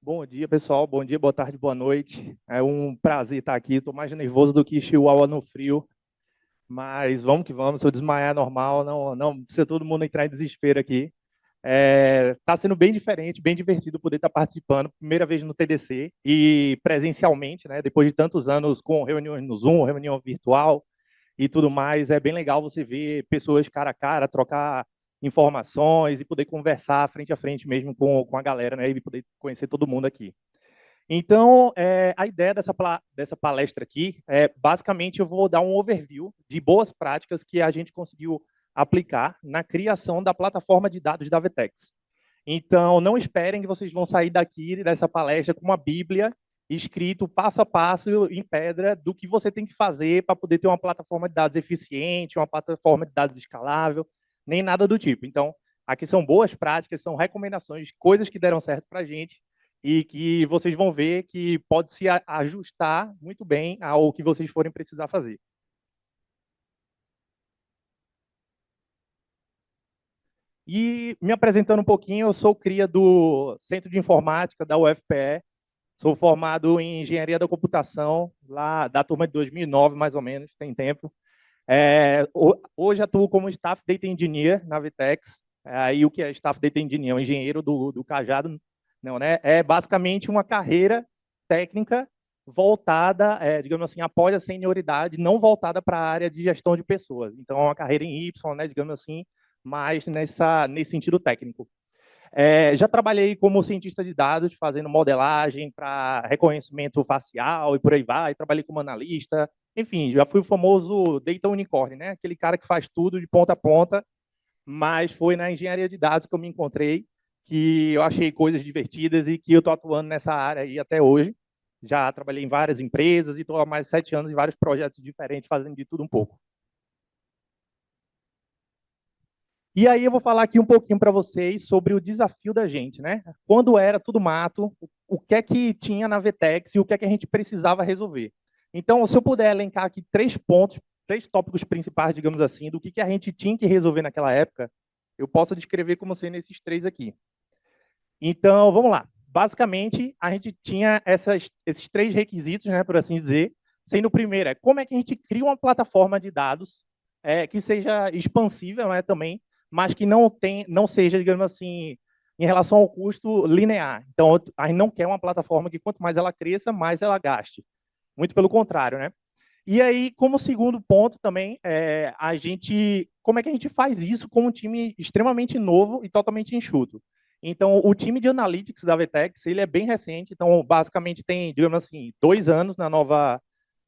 Bom dia, pessoal. Bom dia, boa tarde, boa noite. É um prazer estar aqui. Estou mais nervoso do que Chihuahua no frio, mas vamos que vamos. Se eu desmaiar é normal, não precisa todo mundo entrar em desespero aqui. Está sendo bem diferente, bem divertido poder estar participando. Primeira vez no TDC e presencialmente, né? Depois de tantos anos com reuniões no Zoom, reunião virtual e tudo mais, é bem legal você ver pessoas cara a cara, trocar informações e poder conversar frente a frente mesmo com a galera, né? E poder conhecer todo mundo aqui. Então, a ideia dessa palestra aqui é, basicamente, eu vou dar um overview de boas práticas que a gente conseguiu aplicar na criação da plataforma de dados da Vetex. Então, não esperem que vocês vão sair daqui, dessa palestra, com uma bíblia escrito passo a passo, em pedra, do que você tem que fazer para poder ter uma plataforma de dados eficiente, uma plataforma de dados escalável, nem nada do tipo. Então, aqui são boas práticas, são recomendações, coisas que deram certo para a gente, e que vocês vão ver que pode se ajustar muito bem ao que vocês forem precisar fazer. E me apresentando um pouquinho, eu sou cria do Centro de Informática da UFPE, sou formado em Engenharia da Computação, lá da turma de 2009, mais ou menos, tem tempo. Hoje atuo como Staff Data Engineer na Vitex. Aí o que é Staff Data Engineer? Um engenheiro do Cajado, não, né? É basicamente uma carreira técnica voltada, digamos assim, após a senioridade, não voltada para a área de gestão de pessoas. Então, é uma carreira em Y, né, digamos assim, mas nesse sentido técnico. Já trabalhei como cientista de dados, fazendo modelagem para reconhecimento facial e por aí vai. Trabalhei como analista. Enfim, já fui o famoso Data Unicorn, né? Aquele cara que faz tudo de ponta a ponta, mas foi na engenharia de dados que eu me encontrei, que eu achei coisas divertidas e que eu estou atuando nessa área aí até hoje. Já trabalhei em várias empresas e estou há mais de 7 anos em vários projetos diferentes, fazendo de tudo um pouco. E aí eu vou falar aqui um pouquinho para vocês sobre o desafio da gente, né? Quando era tudo mato, o que é que tinha na Vetex e o que é que a gente precisava resolver. Então, se eu puder elencar aqui 3 pontos, 3 tópicos principais, digamos assim, do que a gente tinha que resolver naquela época, eu posso descrever como sendo esses 3 aqui. Então, vamos lá. Basicamente, a gente tinha esses 3 requisitos, né, por assim dizer, sendo o primeiro, como é que a gente cria uma plataforma de dados que seja expansível, né, também, mas que não seja, digamos assim, em relação ao custo linear. Então, a gente não quer uma plataforma que quanto mais ela cresça, mais ela gaste. Muito pelo contrário, né? E aí, como segundo ponto também, como é que a gente faz isso com um time extremamente novo e totalmente enxuto? Então, o time de Analytics da Vetex, ele é bem recente, então, basicamente, tem, digamos assim, 2 anos na nova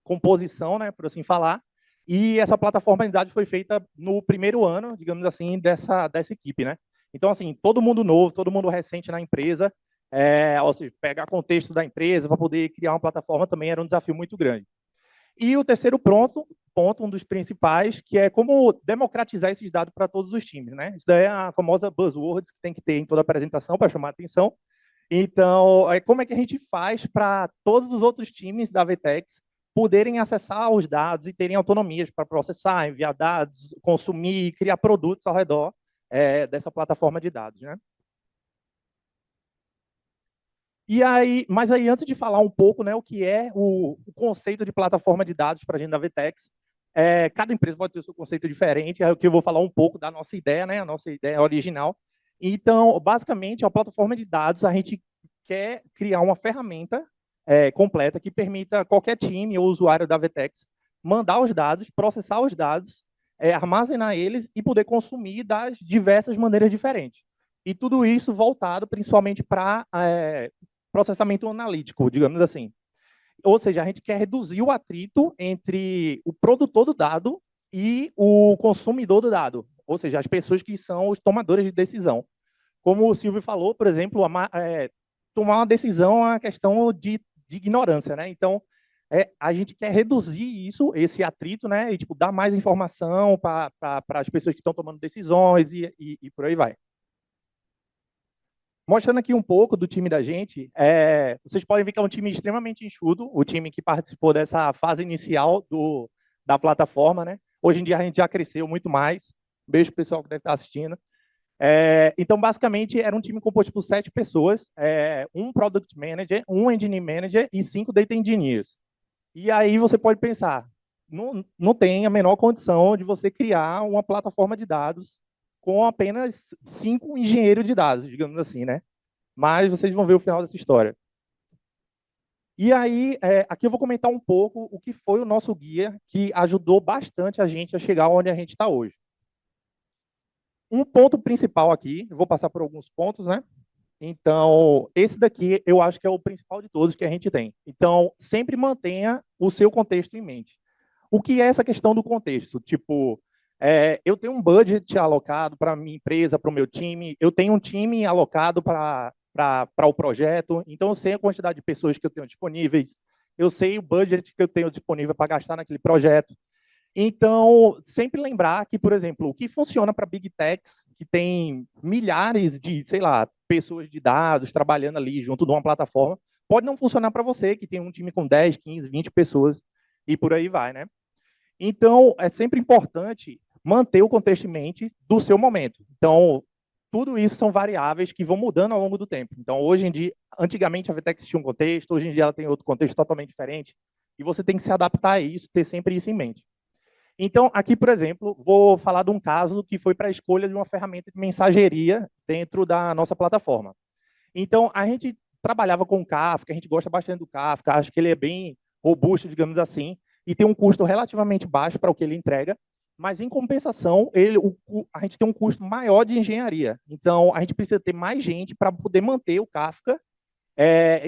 composição, né, por assim falar, e essa plataforma de dados foi feita no primeiro ano, digamos assim, dessa equipe, né? Então, assim, todo mundo novo, todo mundo recente na empresa, ou seja, pegar contexto da empresa para poder criar uma plataforma também era um desafio muito grande. E o terceiro ponto, um dos principais, que é como democratizar esses dados para todos os times, né? Isso daí é a famosa buzzwords que tem que ter em toda a apresentação para chamar a atenção. Então, como é que a gente faz para todos os outros times da Vetex poderem acessar os dados e terem autonomias para processar, enviar dados, consumir, criar produtos ao redor dessa plataforma de dados, né? E aí, mas aí, antes de falar um pouco, né, o que é o conceito de plataforma de dados para a gente da Vtex, cada empresa pode ter o seu conceito diferente, é o que eu vou falar um pouco da nossa ideia, né, a nossa ideia original. Então, basicamente, a plataforma de dados, a gente quer criar uma ferramenta completa que permita qualquer time ou usuário da Vtex mandar os dados, processar os dados, armazenar eles e poder consumir das diversas maneiras diferentes. E tudo isso voltado principalmente para processamento analítico, digamos assim. Ou seja, a gente quer reduzir o atrito entre o produtor do dado e o consumidor do dado, ou seja, as pessoas que são os tomadores de decisão. Como o Silvio falou, por exemplo, tomar uma decisão é uma questão de ignorância, né? Então, a gente quer reduzir isso, esse atrito, né? E tipo, dar mais informação para as pessoas que estão tomando decisões e por aí vai. Mostrando aqui um pouco do time da gente, vocês podem ver que é um time extremamente enxuto, o time que participou dessa fase inicial da plataforma, né? Hoje em dia a gente já cresceu muito mais. Beijo pro pessoal que deve estar assistindo. Então, basicamente, era um time composto por 7 pessoas, um Product Manager, um Engineering Manager e 5 Data Engineers. E aí você pode pensar, não tem a menor condição de você criar uma plataforma de dados com apenas 5 engenheiros de dados, digamos assim, né? Mas vocês vão ver o final dessa história. E aí, aqui eu vou comentar um pouco o que foi o nosso guia, que ajudou bastante a gente a chegar onde a gente está hoje. Um ponto principal aqui, eu vou passar por alguns pontos, né? Então, esse daqui eu acho que é o principal de todos que a gente tem. Então, sempre mantenha o seu contexto em mente. O que é essa questão do contexto? Tipo, eu tenho um budget alocado para a minha empresa, para o meu time, eu tenho um time alocado para o projeto, então eu sei a quantidade de pessoas que eu tenho disponíveis, eu sei o budget que eu tenho disponível para gastar naquele projeto. Então, sempre lembrar que, por exemplo, o que funciona para Big Techs, que tem milhares de, sei lá, pessoas de dados trabalhando ali junto de uma plataforma, pode não funcionar para você, que tem um time com 10, 15, 20 pessoas, e por aí vai, né? Então, é sempre importante manter o contexto em mente do seu momento. Então, tudo isso são variáveis que vão mudando ao longo do tempo. Então, hoje em dia, antigamente a VTEX tinha um contexto, hoje em dia ela tem outro contexto totalmente diferente, e você tem que se adaptar a isso, ter sempre isso em mente. Então, aqui, por exemplo, vou falar de um caso que foi para a escolha de uma ferramenta de mensageria dentro da nossa plataforma. Então, a gente trabalhava com o Kafka, a gente gosta bastante do Kafka, acho que ele é bem robusto, digamos assim, e tem um custo relativamente baixo para o que ele entrega, mas, em compensação, a gente tem um custo maior de engenharia. Então, a gente precisa ter mais gente para poder manter o Kafka,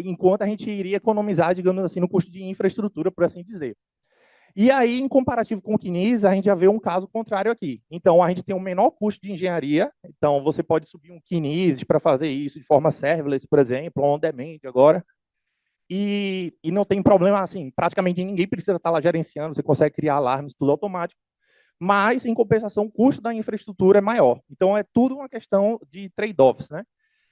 enquanto a gente iria economizar, digamos assim, no custo de infraestrutura, por assim dizer. E aí, em comparativo com o Kinesis, a gente já vê um caso contrário aqui. Então, a gente tem um menor custo de engenharia. Então, você pode subir um Kinesis para fazer isso de forma serverless, por exemplo, on demand agora. E não tem problema, assim, praticamente ninguém precisa estar lá gerenciando, você consegue criar alarmes, tudo automático. Mas, em compensação, o custo da infraestrutura é maior. Então, é tudo uma questão de trade-offs, né?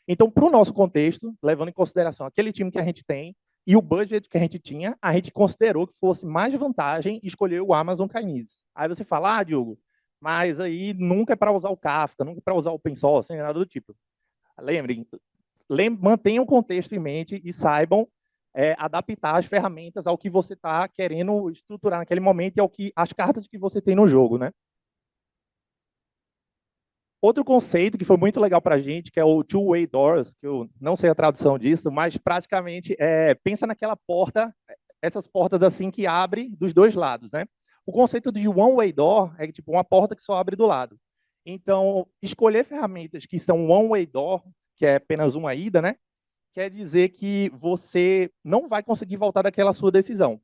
Então, para o nosso contexto, levando em consideração aquele time que a gente tem e o budget que a gente tinha, a gente considerou que fosse mais vantagem escolher o Amazon Kinesis. Aí você fala, Diogo, mas aí nunca é para usar o Kafka, nunca é para usar o open source, nem nada do tipo. Lembrem, mantenham o contexto em mente e saibam adaptar as ferramentas ao que você está querendo estruturar naquele momento e ao que as cartas que você tem no jogo, né? Outro conceito que foi muito legal para a gente, que é o two-way doors, que eu não sei a tradução disso, mas praticamente pensa naquela porta, essas portas assim que abrem dos dois lados, né? O conceito de one-way door é tipo uma porta que só abre do lado. Então, escolher ferramentas que são one-way door, que é apenas uma ida, né? Quer dizer que você não vai conseguir voltar daquela sua decisão.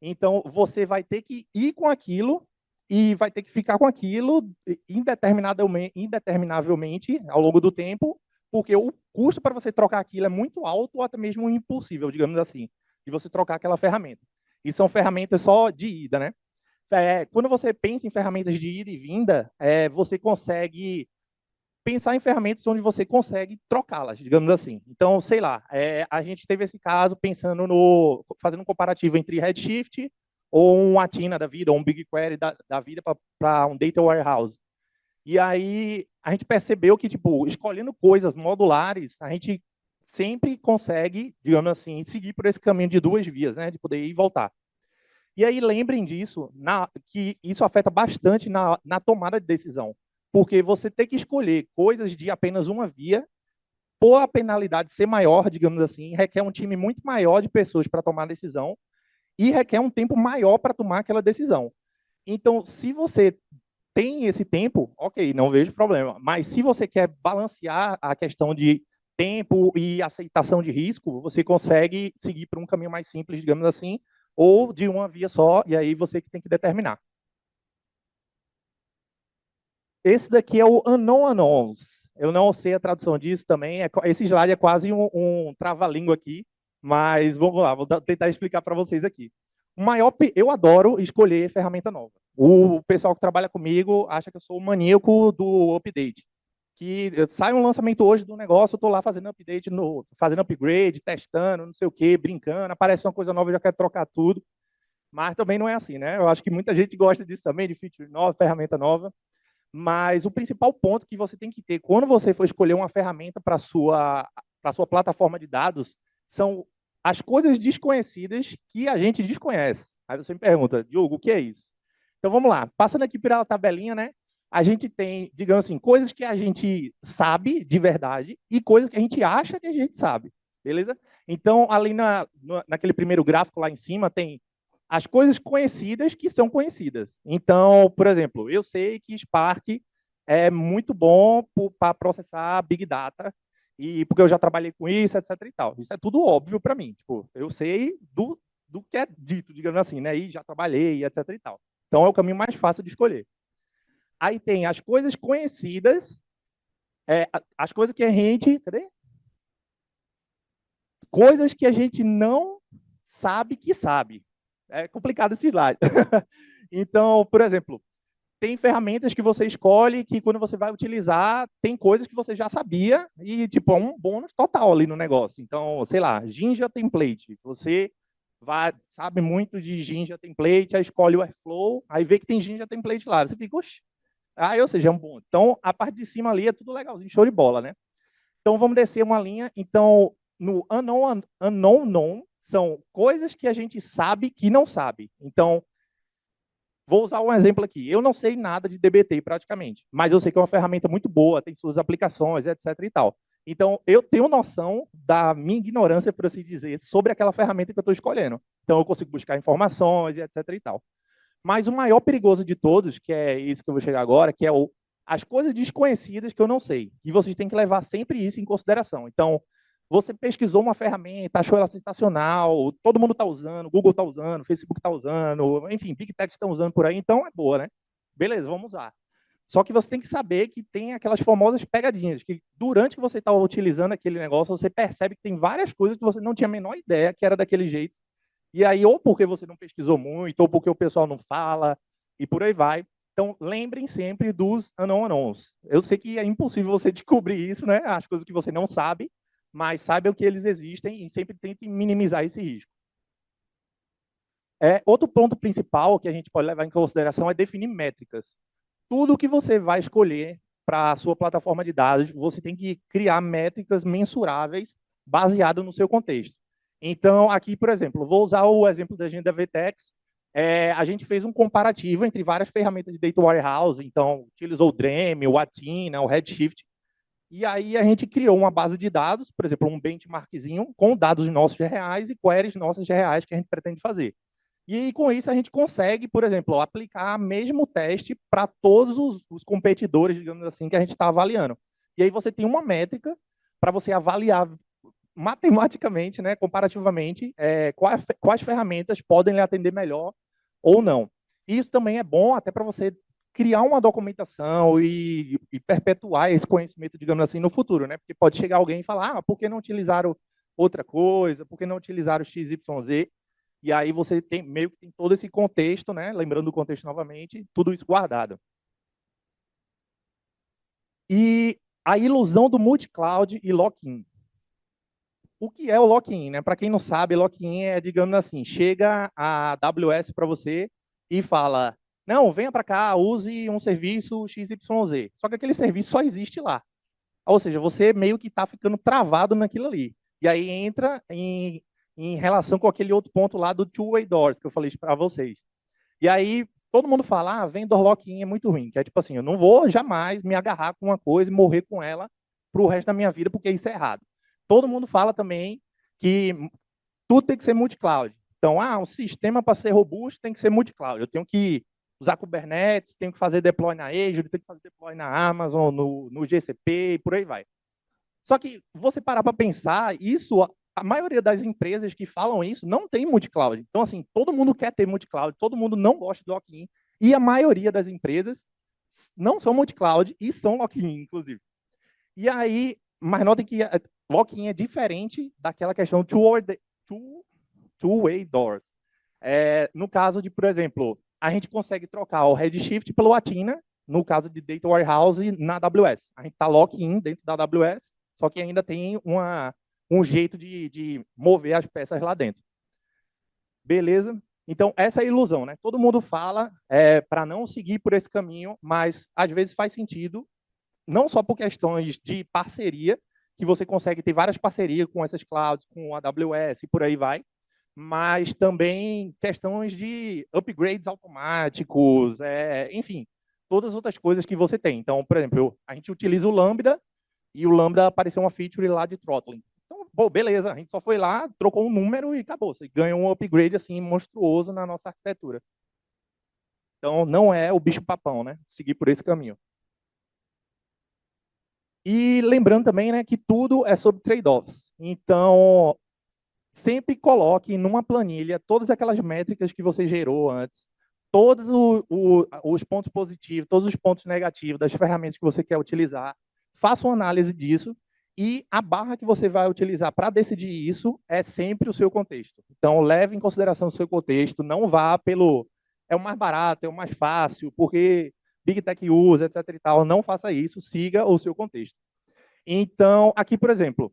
Então, você vai ter que ir com aquilo e vai ter que ficar com aquilo indeterminavelmente ao longo do tempo, porque o custo para você trocar aquilo é muito alto ou até mesmo impossível, digamos assim, de você trocar aquela ferramenta. E são ferramentas só de ida, né? Quando você pensa em ferramentas de ida e vinda, você consegue pensar em ferramentas onde você consegue trocá-las, digamos assim. Então, sei lá, a gente teve esse caso pensando fazendo um comparativo entre Redshift ou um Athena da vida, ou um BigQuery da vida para um Data Warehouse. E aí a gente percebeu que, tipo, escolhendo coisas modulares, a gente sempre consegue, digamos assim, seguir por esse caminho de duas vias, né, de poder ir e voltar. E aí lembrem disso, que isso afeta bastante na tomada de decisão, porque você tem que escolher coisas de apenas uma via, por a penalidade ser maior, digamos assim, requer um time muito maior de pessoas para tomar a decisão e requer um tempo maior para tomar aquela decisão. Então, se você tem esse tempo, ok, não vejo problema. Mas se você quer balancear a questão de tempo e aceitação de risco, você consegue seguir por um caminho mais simples, digamos assim, ou de uma via só, e aí você que tem que determinar. Esse daqui é o Unknown Unknowns. Eu não sei a tradução disso também. Esse slide é quase um trava-língua aqui, mas vamos lá, vou tentar explicar para vocês aqui. Eu adoro escolher ferramenta nova. O pessoal que trabalha comigo acha que eu sou o maníaco do update. Que sai um lançamento hoje do negócio, eu estou lá fazendo update, fazendo upgrade, testando, não sei o quê, brincando, aparece uma coisa nova, eu já quero trocar tudo. Mas também não é assim, né? Eu acho que muita gente gosta disso também, de feature nova, ferramenta nova. Mas o principal ponto que você tem que ter quando você for escolher uma ferramenta para a sua plataforma de dados são as coisas desconhecidas que a gente desconhece. Aí você me pergunta, Diogo, o que é isso? Então vamos lá, passando aqui pela tabelinha, né? A gente tem, digamos assim, coisas que a gente sabe de verdade e coisas que a gente acha que a gente sabe, beleza? Então, ali naquele primeiro gráfico lá em cima, tem as coisas conhecidas que são conhecidas. Então, por exemplo, eu sei que Spark é muito bom para processar Big Data, e porque eu já trabalhei com isso, etc. e tal. Isso é tudo óbvio para mim. Tipo, eu sei do que é dito, digamos assim, né? E já trabalhei, etc. e tal. Então, é o caminho mais fácil de escolher. Aí tem as coisas conhecidas, as coisas que a gente... Cadê? Coisas que a gente não sabe que sabe. É complicado esse slide. Então, por exemplo, tem ferramentas que você escolhe que quando você vai utilizar, tem coisas que você já sabia e, tipo, é um bônus total ali no negócio. Então, sei lá, Jinja Template. Você sabe muito de Jinja Template, aí escolhe o Airflow, aí vê que tem Jinja Template lá. Você fica, oxe, ou seja, é um bom. Então, a parte de cima ali é tudo legalzinho, show de bola, né? Então, vamos descer uma linha. Então, no unknown são coisas que a gente sabe que não sabe. Então, vou usar um exemplo aqui. Eu não sei nada de DBT praticamente, mas eu sei que é uma ferramenta muito boa, tem suas aplicações, etc. e tal. Então, eu tenho noção da minha ignorância, por assim dizer, sobre aquela ferramenta que eu estou escolhendo. Então, eu consigo buscar informações, etc. e tal. Mas o maior perigoso de todos, que é isso que eu vou chegar agora, que é as coisas desconhecidas que eu não sei. E vocês têm que levar sempre isso em consideração. Então, você pesquisou uma ferramenta, achou ela sensacional, todo mundo está usando, Google está usando, Facebook está usando, enfim, Big Tech estão usando por aí, então é boa, né? Beleza, vamos usar. Só que você tem que saber que tem aquelas famosas pegadinhas, que durante que você está utilizando aquele negócio, você percebe que tem várias coisas que você não tinha a menor ideia que era daquele jeito. E aí, ou porque você não pesquisou muito, ou porque o pessoal não fala, e por aí vai. Então, lembrem sempre dos unknowns. Eu sei que é impossível você descobrir isso, né? As coisas que você não sabe, mas saibam que eles existem e sempre tentem minimizar esse risco. Outro ponto principal que a gente pode levar em consideração é definir métricas. Tudo que você vai escolher para a sua plataforma de dados, você tem que criar métricas mensuráveis baseado no seu contexto. Então, aqui, por exemplo, vou usar o exemplo da agenda VTEX. A gente fez um comparativo entre várias ferramentas de Data Warehouse, então, utilizou o Dremel, o Athena, o Redshift, e aí a gente criou uma base de dados, por exemplo, um benchmarkzinho com dados nossos reais e queries nossas reais que a gente pretende fazer. E aí, com isso, a gente consegue, por exemplo, aplicar o mesmo teste para todos os competidores, digamos assim, que a gente está avaliando. E aí você tem uma métrica para você avaliar matematicamente, né, comparativamente, quais ferramentas podem lhe atender melhor ou não. Isso também é bom até para você criar uma documentação e perpetuar esse conhecimento, digamos assim, no futuro, né? Porque pode chegar alguém e falar, por que não utilizaram outra coisa? Por que não utilizaram XYZ? E aí você tem meio que tem todo esse contexto, né? Lembrando do contexto novamente, tudo isso guardado. E a ilusão do multi-cloud e lock-in. O que é o lock-in, né? Para quem não sabe, lock-in é, digamos assim, chega a AWS para você e fala: "Não, venha para cá, use um serviço XYZ". Só que aquele serviço só existe lá. Ou seja, você meio que está ficando travado naquilo ali. E aí entra em relação com aquele outro ponto lá do two-way doors que eu falei para vocês. E aí todo mundo fala, vendor lock-in é muito ruim, que é tipo assim, eu não vou jamais me agarrar com uma coisa e morrer com ela para o resto da minha vida, porque isso é errado. Todo mundo fala também que tudo tem que ser multi-cloud. Então, um sistema para ser robusto tem que ser multi-cloud. Eu tenho que usar Kubernetes, tenho que fazer deploy na Azure, tenho que fazer deploy na Amazon, no GCP e por aí vai. Só que você parar para pensar, isso, a maioria das empresas que falam isso não tem multi-cloud. Então, assim, todo mundo quer ter multi-cloud, todo mundo não gosta de lock-in, e a maioria das empresas não são multi-cloud e são lock-in, inclusive. E aí, mas notem que lock-in é diferente daquela questão two-way doors. No caso de, por exemplo, a gente consegue trocar o Redshift pelo Athena, no caso de Data Warehouse na AWS. A gente está lock-in dentro da AWS, só que ainda tem um jeito de mover as peças lá dentro. Beleza? Então, essa é a ilusão, né? Todo mundo fala para não seguir por esse caminho, mas às vezes faz sentido, não só por questões de parceria, que você consegue ter várias parcerias com essas clouds, com a AWS e por aí vai, mas também questões de upgrades automáticos, enfim, todas as outras coisas que você tem. Então, por exemplo, a gente utiliza o Lambda e o Lambda apareceu uma feature lá de throttling. Então, pô, beleza, a gente só foi lá, trocou um número e acabou. Você ganhou um upgrade assim monstruoso na nossa arquitetura. Então, não é o bicho-papão, né? Seguir por esse caminho. E lembrando também, né, que tudo é sobre trade-offs. Então, sempre coloque numa planilha todas aquelas métricas que você gerou antes, todos os pontos positivos, todos os pontos negativos das ferramentas que você quer utilizar. Faça uma análise disso e a barra que você vai utilizar para decidir isso é sempre o seu contexto. Então, leve em consideração o seu contexto, não vá pelo é o mais barato, é o mais fácil, porque Big Tech usa, etc. e tal. Não faça isso, siga o seu contexto. Então, aqui, por exemplo,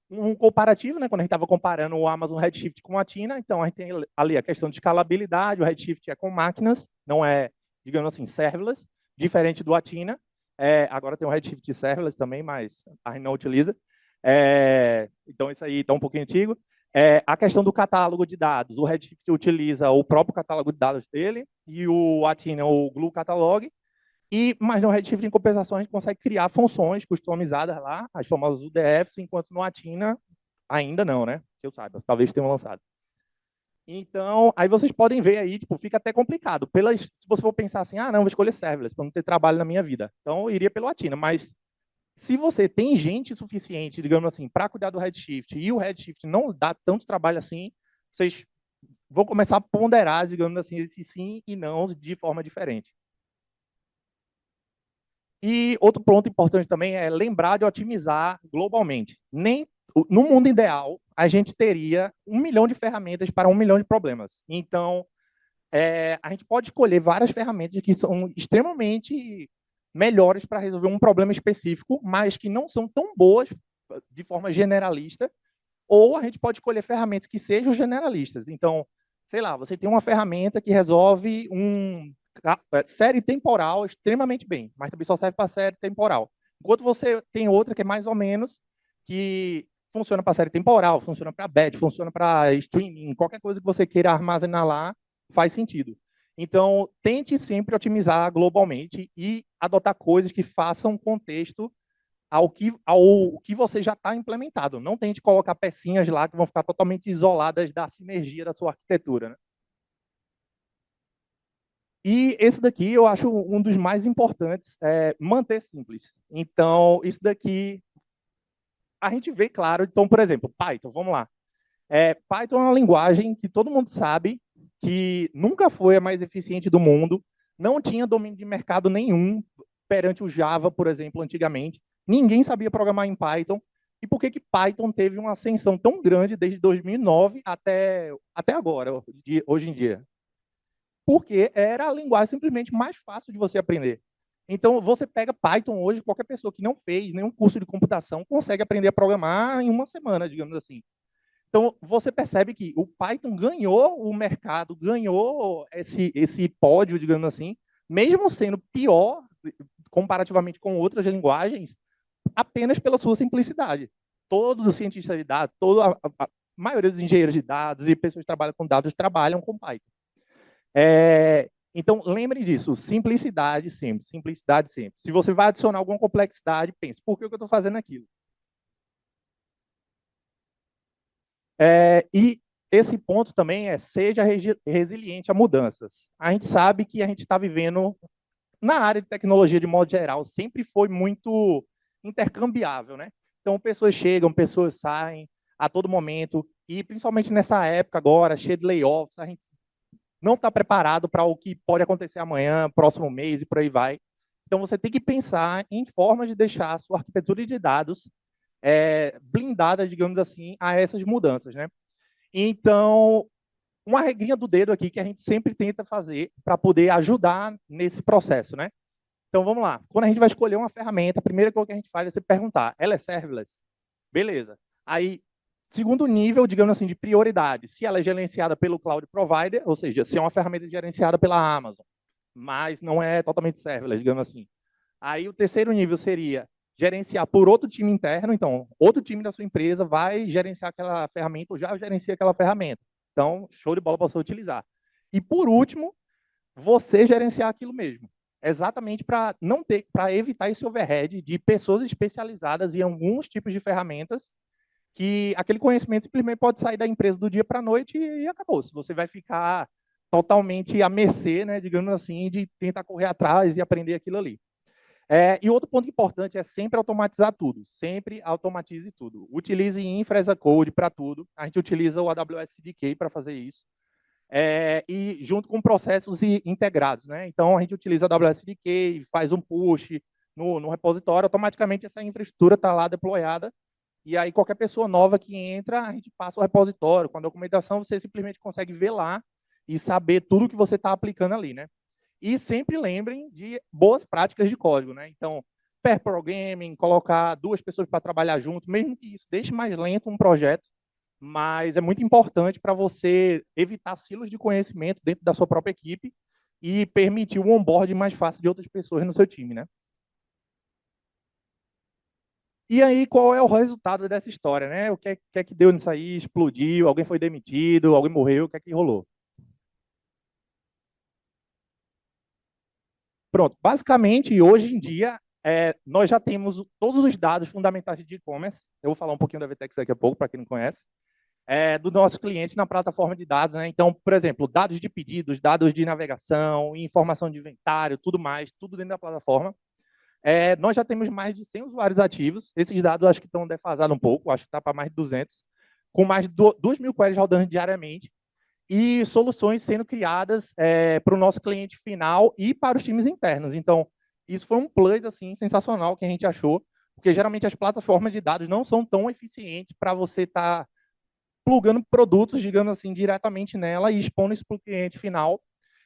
um comparativo, né? Quando a gente estava comparando o Amazon Redshift com a Tina, então a gente tem ali a questão de escalabilidade, o Redshift é com máquinas, não é, digamos assim, serverless, diferente do Athena. Agora tem o Redshift serverless também, mas a gente não utiliza. Então isso aí está um pouquinho antigo. A questão do catálogo de dados, o Redshift utiliza o próprio catálogo de dados dele e o Athena o Glue Catalog. Mas no Redshift, em compensação, a gente consegue criar funções customizadas lá, as famosas UDFs, enquanto no Athena ainda não, né? Que eu saiba, talvez tenham lançado. Então, aí vocês podem ver aí, tipo, fica até complicado. Se você for pensar assim, não, vou escolher serverless para não ter trabalho na minha vida. Então, eu iria pelo Athena, mas se você tem gente suficiente, digamos assim, para cuidar do Redshift e o Redshift não dá tanto trabalho assim, vocês vão começar a ponderar, digamos assim, esse sim e não de forma diferente. E outro ponto importante também é lembrar de otimizar globalmente. No mundo ideal, a gente teria 1 milhão de ferramentas para 1 milhão de problemas. Então, a gente pode escolher várias ferramentas que são extremamente melhores para resolver um problema específico, mas que não são tão boas de forma generalista, ou a gente pode escolher ferramentas que sejam generalistas. Então, sei lá, você tem uma ferramenta que resolve série temporal extremamente bem, mas também só serve para série temporal. Enquanto você tem outra que é mais ou menos, que funciona para série temporal, funciona para batch, funciona para streaming, qualquer coisa que você queira armazenar lá, faz sentido. Então, tente sempre otimizar globalmente e adotar coisas que façam contexto ao que você já está implementado. Não tente colocar pecinhas lá que vão ficar totalmente isoladas da sinergia da sua arquitetura. Né? E esse daqui eu acho um dos mais importantes, manter simples. Então, isso daqui a gente vê claro. Então, por exemplo, Python, vamos lá. Python é uma linguagem que todo mundo sabe que nunca foi a mais eficiente do mundo, não tinha domínio de mercado nenhum perante o Java, por exemplo, antigamente. Ninguém sabia programar em Python. E por que Python teve uma ascensão tão grande desde 2009 até agora, hoje em dia? Porque era a linguagem simplesmente mais fácil de você aprender. Então, você pega Python hoje, qualquer pessoa que não fez nenhum curso de computação consegue aprender a programar em uma semana, digamos assim. Então, você percebe que o Python ganhou o mercado, ganhou esse pódio, digamos assim, mesmo sendo pior comparativamente com outras linguagens, apenas pela sua simplicidade. Todos os cientistas de dados, a maioria dos engenheiros de dados e pessoas que trabalham com dados trabalham com Python. Então, lembre disso, simplicidade sempre, simplicidade sempre. Se você vai adicionar alguma complexidade, pense, por que eu estou fazendo aquilo? E esse ponto também seja resiliente a mudanças. A gente sabe que a gente está vivendo, na área de tecnologia de modo geral, sempre foi muito intercambiável, né? Então, pessoas chegam, pessoas saem a todo momento, e principalmente nessa época agora, cheia de layoffs, a gente não está preparado para o que pode acontecer amanhã, próximo mês e por aí vai. Então, você tem que pensar em formas de deixar a sua arquitetura de dados blindada, digamos assim, a essas mudanças, né? Então, uma regrinha do dedo aqui que a gente sempre tenta fazer para poder ajudar nesse processo, né? Então, vamos lá. Quando a gente vai escolher uma ferramenta, a primeira coisa que a gente faz é se perguntar, ela é serverless? Beleza. Aí, Segundo nível, digamos assim, de prioridade, se ela é gerenciada pelo cloud provider, ou seja, se é uma ferramenta gerenciada pela Amazon, mas não é totalmente serverless, digamos assim. Aí o terceiro nível seria gerenciar por outro time interno, então, outro time da sua empresa vai gerenciar aquela ferramenta ou já gerencia aquela ferramenta. Então, show de bola para você utilizar. E por último, você gerenciar aquilo mesmo. Exatamente para não ter, para evitar esse overhead de pessoas especializadas em alguns tipos de ferramentas que aquele conhecimento simplesmente pode sair da empresa do dia para a noite e acabou. Se você vai ficar totalmente à mercê, né, digamos assim, de tentar correr atrás e aprender aquilo ali. E outro ponto importante é sempre automatizar tudo. Sempre automatize tudo. Utilize infra as a code para tudo. A gente utiliza o AWS CDK para fazer isso. E junto com processos integrados, né? Então, a gente utiliza a AWS CDK, faz um push no repositório, automaticamente essa infraestrutura está lá deployada, e aí qualquer pessoa nova que entra, a gente passa o repositório. Com a documentação, você simplesmente consegue ver lá e saber tudo que você está aplicando ali, né? E sempre lembrem de boas práticas de código, né? Então, pair programming, colocar duas pessoas para trabalhar junto, mesmo que isso deixe mais lento um projeto, mas é muito importante para você evitar silos de conhecimento dentro da sua própria equipe e permitir o onboarding mais fácil de outras pessoas no seu time, né? E aí, qual é o resultado dessa história, né? O que é que deu nisso aí? Explodiu? Alguém foi demitido? Alguém morreu? O que é que rolou? Pronto, basicamente, hoje em dia, nós já temos todos os dados fundamentais de e-commerce. Eu vou falar um pouquinho da VTEX daqui a pouco, para quem não conhece. Do nosso cliente na plataforma de dados, né? Então, por exemplo, dados de pedidos, dados de navegação, informação de inventário, tudo mais, tudo dentro da plataforma. Nós já temos mais de 100 usuários ativos. Esses dados acho que estão defasados um pouco, acho que está para mais de 200, com mais de 2.000 queries rodando diariamente e soluções sendo criadas para o nosso cliente final e para os times internos. Então, isso foi um plus assim, sensacional que a gente achou, porque geralmente as plataformas de dados não são tão eficientes para você estar plugando produtos, digamos assim, diretamente nela e expondo isso para o cliente final.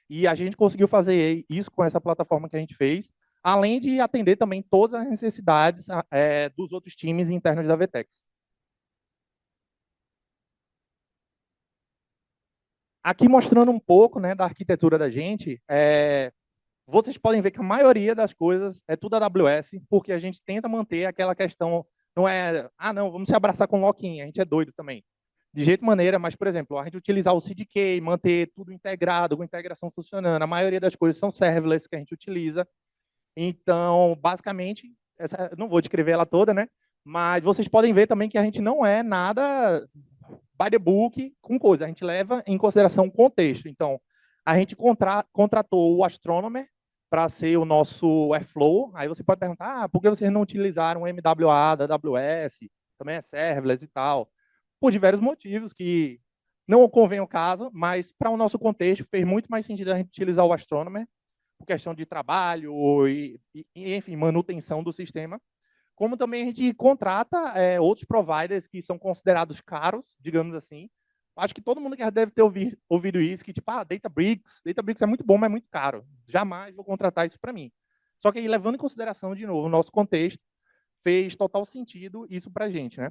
E a gente conseguiu fazer isso com essa plataforma que a gente fez, além de atender também todas as necessidades dos outros times internos da VTEX. Aqui mostrando um pouco, né, da arquitetura da gente, vocês podem ver que a maioria das coisas é tudo AWS, porque a gente tenta manter aquela questão, não é, não, vamos se abraçar com lock-in, a gente é doido também. De jeito maneira, mas, por exemplo, a gente utilizar o CDK, manter tudo integrado, com integração funcionando, a maioria das coisas são serverless que a gente utiliza. Então, basicamente, não vou descrever ela toda, né? Mas vocês podem ver também que a gente não é nada by the book com coisa, a gente leva em consideração o contexto. Então, a gente contratou o Astronomer para ser o nosso Airflow. Aí você pode perguntar, por que vocês não utilizaram o MWA da AWS? Também é serverless e tal. Por diversos motivos que não convém o caso, mas para o nosso contexto fez muito mais sentido a gente utilizar o Astronomer, por questão de trabalho enfim, manutenção do sistema. Como também a gente contrata outros providers que são considerados caros, digamos assim. Acho que todo mundo já deve ter ouvido isso, que tipo, Databricks é muito bom, mas é muito caro. Jamais vou contratar isso para mim. Só que aí, levando em consideração, de novo, o nosso contexto, fez total sentido isso para a gente, né?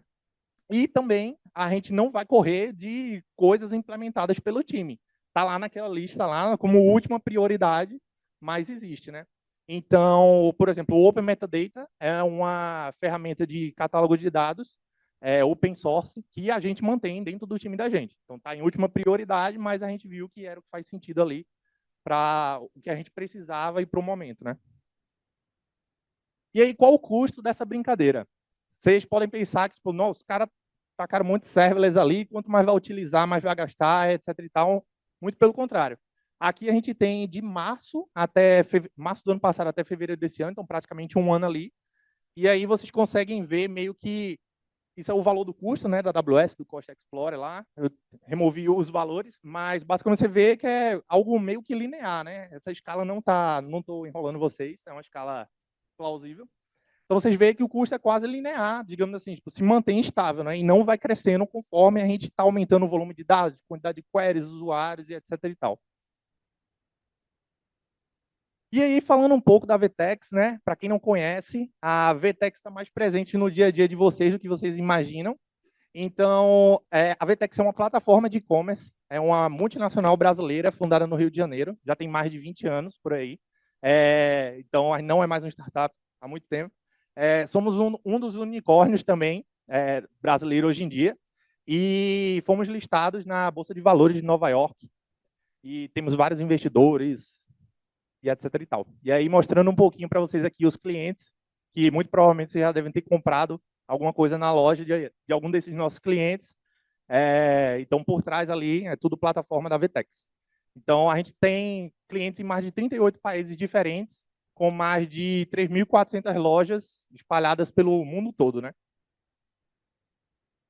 E também a gente não vai correr de coisas implementadas pelo time. Está lá naquela lista lá como última prioridade, mas existe, né? Então, por exemplo, o Open Metadata é uma ferramenta de catálogo de dados open source que a gente mantém dentro do time da gente. Então, está em última prioridade, mas a gente viu que era o que faz sentido ali para o que a gente precisava e para o momento, né? E aí, qual o custo dessa brincadeira? Vocês podem pensar que, tipo, não, os caras tacaram um monte de serverless ali, quanto mais vai utilizar, mais vai gastar, etc e tal. Muito pelo contrário. Aqui a gente tem de março até março do ano passado até fevereiro desse ano, então praticamente um ano ali. E aí vocês conseguem ver meio que isso é o valor do custo, né, da AWS, do Cost Explorer lá. Eu removi os valores, mas basicamente você vê que é algo meio que linear, né? Essa escala não estou enrolando vocês, é uma escala plausível. Então, vocês veem que o custo é quase linear, digamos assim, tipo, se mantém estável, né? E não vai crescendo conforme a gente está aumentando o volume de dados, quantidade de queries, usuários e etc e tal. E aí, falando um pouco da VTEX, né? Para quem não conhece, a VTEX está mais presente no dia a dia de vocês do que vocês imaginam. Então, a Vetex é uma plataforma de e-commerce, é uma multinacional brasileira fundada no Rio de Janeiro, já tem mais de 20 anos por aí. Então, não é mais uma startup há muito tempo. Somos um dos unicórnios também brasileiro hoje em dia e fomos listados na Bolsa de Valores de Nova York e temos vários investidores e etc e tal. E aí, mostrando um pouquinho para vocês aqui os clientes, que muito provavelmente vocês já devem ter comprado alguma coisa na loja de algum desses nossos clientes. Então, por trás ali, é tudo plataforma da Vetex. Então, a gente tem clientes em mais de 38 países diferentes, com mais de 3.400 lojas espalhadas pelo mundo todo, né?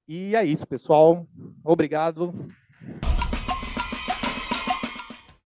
E é isso, pessoal. Obrigado.